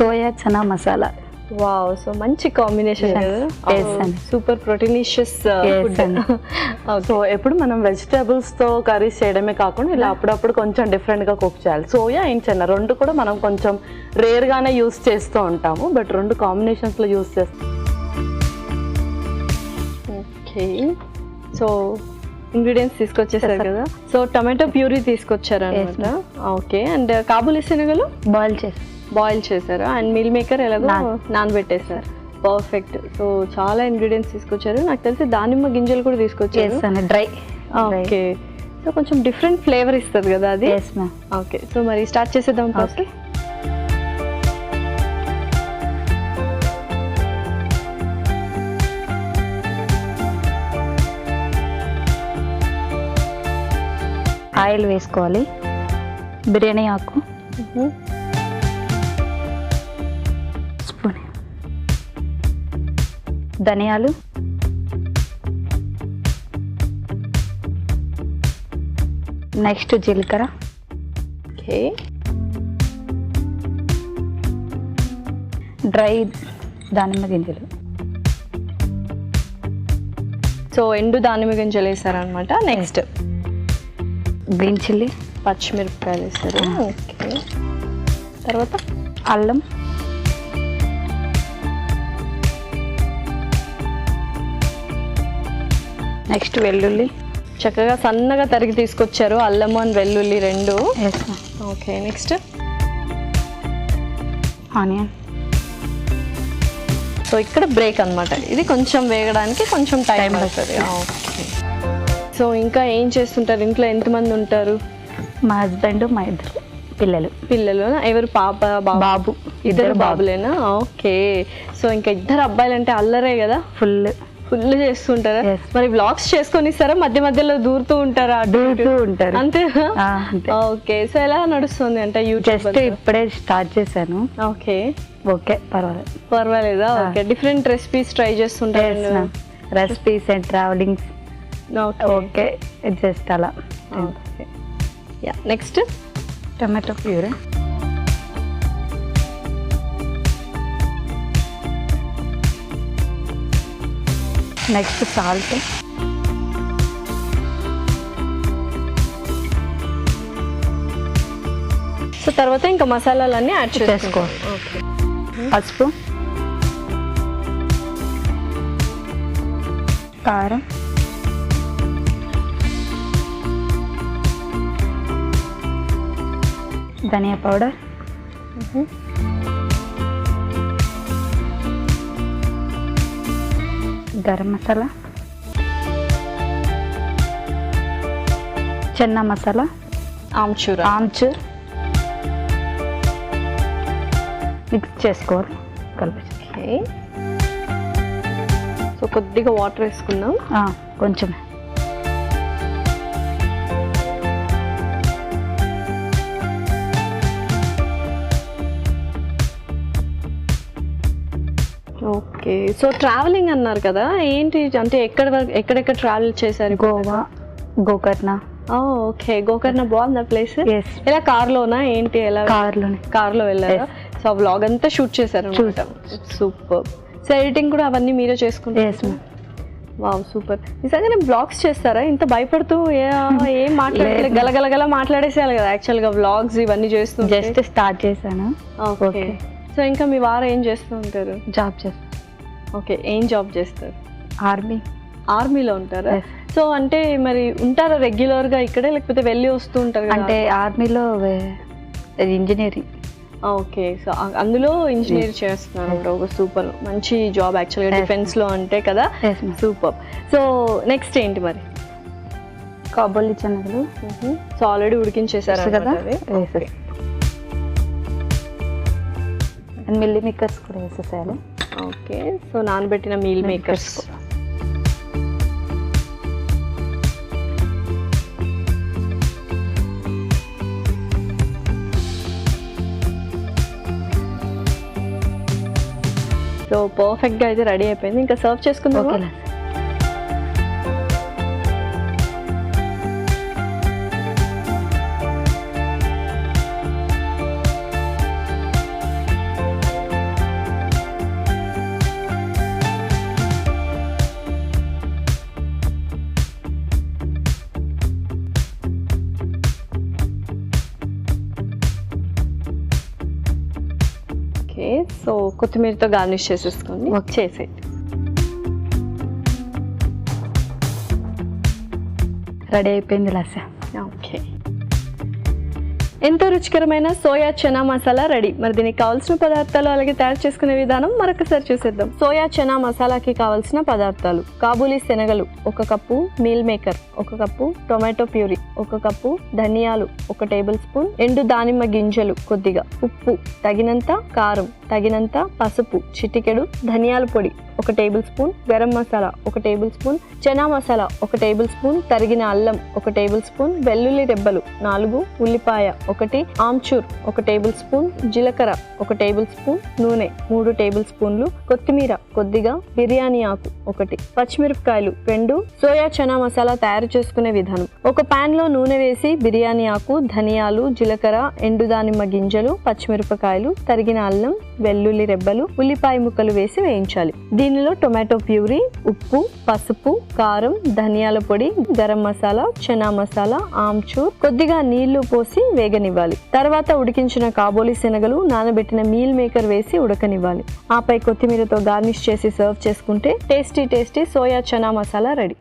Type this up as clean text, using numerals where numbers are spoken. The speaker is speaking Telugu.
Soya chana masala. Wow, so మంచి కాంబినేషన్ కదా, సూపర్ ప్రోటీనిషియస్ ఫుడ్. సో ఎప్పుడు మనం వెజిటేబుల్స్ తో కర్రీస్ చేయడమే కాకుండా ఇలా అప్పుడప్పుడు కొంచెం డిఫరెంట్ గా కుక్ చేయాలి. సోయా అండ్ చెన్నా రెండు కూడా మనం కొంచెం రేర్ గానే యూస్ చేస్తూ ఉంటాము, బట్ రెండు కాంబినేషన్స్ లో యూస్ చేస్తాం. ఓకే, సో ఇంగ్రీడియంట్స్ తీసుకొచ్చేసారు కదా. సో టమాటో ప్యూరీ తీసుకొచ్చారు అనమాట. ఓకే, అండ్ కాబూలీ శనగలు బాయిల్ చేశారు, అండ్ మీల్ మేకర్ ఎలాగో నానబెట్టేశారు. పర్ఫెక్ట్. సో చాలా ఇంగ్రీడియంట్స్ తీసుకొచ్చారు. నాకు తెలిసి దానిమ్మ గింజలు కూడా తీసుకొచ్చారు, డ్రై. ఓకే, సో కొంచెం డిఫరెంట్ ఫ్లేవర్ ఇస్తుంది కదా అది. ఓకే, సో మరి స్టార్ట్ చేసేద్దాం ఫస్ట్. ఆయిల్ వేసుకోవాలి, బిర్యానీ ఆకు స్పూన్, ధనియాలు, నెక్స్ట్ జీలకర్ర, ఓకే, డ్రై దానిమ్మ గింజలు. సో ఎండు దానిమ్మ గింజలు వేసారనమాట. నెక్స్ట్ గ్రీన్ చిల్లీ, పచ్చిమిరపకాయలు వేస్తారు. ఓకే, తర్వాత అల్లం, నెక్స్ట్ వెల్లుల్లి చక్కగా సన్నగా తరిగి తీసుకొచ్చారు, అల్లము అండ్ వెల్లుల్లి రెండు. Okay, next onion. సో ఇక్కడ బ్రేక్ అనమాట, ఇది కొంచెం వేగడానికి కొంచెం టైం పడుతుంది. ఓకే, సో ఇంకా ఏం చేస్తుంటారు ఇంట్లో? ఎంతమంది ఉంటారు? మా హస్బెండ్, మా ఇద్దరు పిల్లలు. ఎవరు? పాప, బాబు. ఇద్దరు బాబులేనా? ఓకే, సో ఇంకా ఇద్దరు అబ్బాయిలు అంటే అల్లరే కదా, ఫుల్ చేస్తుంటారా? మరి వ్లాగ్స్ చేసుకొని ఇస్తారా? మధ్య మధ్యలో దూరుతూ ఉంటారా? అంతే. ఓకే, సో ఎలా నడుస్తుంది అంటే యూట్యూబ్? ఇప్పుడే స్టార్ట్ చేశాను. ఓకే, పర్వాలేదా? ఓకే, డిఫరెంట్ రెసిపీస్ ట్రై చేస్తుంటారు. Recipes and travellings. Okay, just అలా. Next tomato puree, next salt, so తర్వాత ఇంకా మసాలాలన్నీ యాడ్ చేసుకోవాలి. పసుపు, కారం, ధనియా పౌడర్, గరం మసాలా, చెన్నా మసాలా, ఆమ్చూర్ మిక్స్ చేసుకోవాలి, కలిపి. సో కొద్దిగా వాటర్ వేసుకుందాం, కొంచెం. ఓకే, సో ట్రావెలింగ్ అన్నారు కదా, ఏంటి అంటే ఎక్కడెక్కడ ట్రావెల్ చేశారు? గోవా, గోకర్ణ. ఓకే, గోకర్ణ బాగుందా ప్లేస్? ఎలా కార్లోనా ఏంటి? ఎలా? కార్లో వెళ్ళారా? సో ఆ వ్లాగ్ అంతా షూట్ చేశారు. సూపర్. సో ఎడిటింగ్ కూడా అవన్నీ మీరే చేసుకుంటారు? Wow, super. నిజంగానే వ్లాగ్స్ చేస్తారా? ఇంత భయపడుతూ ఏం మాట్లాడలేదు, గలగలగల మాట్లాడేసేయాలి కదా యాక్చువల్గా వ్లాగ్స్ ఇవన్నీ చేస్తూ. జస్ట్ స్టార్ట్ చేశాను. ఓకే, సో ఇంకా మీ వారు ఏం చేస్తూ ఉంటారు? జాబ్ చేస్తారు. ఓకే, ఏం జాబ్ చేస్తారు? ఆర్మీలో ఉంటారా? సో అంటే మరి ఉంటారా రెగ్యులర్గా ఇక్కడే, లేకపోతే వెళ్ళి వస్తూ ఉంటారు? అంటే ఆర్మీలో ఇంజనీరింగ్. ఓకే, సో అందులో ఇంజనీర్ చేస్తున్నారు. ఒక సూపర్, మంచి జాబ్ యాక్చువల్గా డిఫెన్స్లో అంటే కదా. సూపర్. సో నెక్స్ట్ ఏంటి మరి? కాబూలీ శనగలు. సో ఆల్రెడీ ఉడికించేసారు కదా. మిల్లీ మేకర్స్ కూడా వేసేసారు. ఓకే, సో నానబెట్టిన మీల్ మేకర్స్. సో పర్ఫెక్ట్గా అయితే రెడీ అయిపోయింది, ఇంకా సర్వ్ చేసుకుందాం. ఓకే, సో కొత్తిమీరతో గార్నిష్ చేసేసుకోండి. చేసే రెడీ అయిపోయింది లస్స. ఓకే, ఎంతో రుచికరమైన సోయా చనా మసాలా రెడీ. మరి దీనికి కావాల్సిన పదార్థాలు అలాగే తయారు చేసుకునే విధానం మరొకసారి చూసేద్దాం. సోయా చనా మసాలాకి కావాల్సిన పదార్థాలు: కాబూలీ శనగలు 1 cup, meal maker 1 cup, tomato puree 1 cup, ధనియాలు 1 టేబుల్ స్పూన్, ఎండు దానిమ్మ గింజలు కొద్దిగా, ఉప్పు తగినంత, కారం తగినంత, పసుపు చిటికెడు, ధనియాల పొడి 1 table spoon, garam masala 1 table spoon, chana masala 1 table spoon, తరిగిన అల్లం 1 టేబుల్ స్పూన్, వెల్లుల్లి రెబ్బలు 4, ఉల్లిపాయ 1, ఆమ్చూర్ 1 టేబుల్ స్పూన్, జీలకర్ర 1 టేబుల్ స్పూన్, నూనె 3 టేబుల్ స్పూన్లు, కొత్తిమీర కొద్దిగా, బిర్యానీ ఆకు 1, పచ్చిమిరపకాయలు 2. సోయా చనా మసాలా తయారు చేసుకునే విధానం: ఒక పాన్ లో నూనె వేసి బిర్యానీ ఆకు, ధనియాలు, జీలకర్ర, ఎండు దానిమ్మ గింజలు, పచ్చిమిరపకాయలు, తరిగిన అల్లం, వెల్లుల్లి రెబ్బలు, ఉల్లిపాయ ముక్కలు వేసి వేయించాలి. దీనిలో టొమాటో ప్యూరీ, ఉప్పు, పసుపు, కారం, ధనియాల పొడి, గరం మసాలా, చనా మసాలా, ఆమ్చూర్, కొద్దిగా నీళ్లు పోసి వేగనివ్వాలి. తర్వాత ఉడికించిన కాబోలి శనగలు, నానబెట్టిన మీల్ మేకర్ వేసి ఉడకనివ్వాలి. ఆపై కొత్తిమీరతో గార్నిష్ చేసి సర్వ్ చేసుకుంటే tasty soya chana masala ready.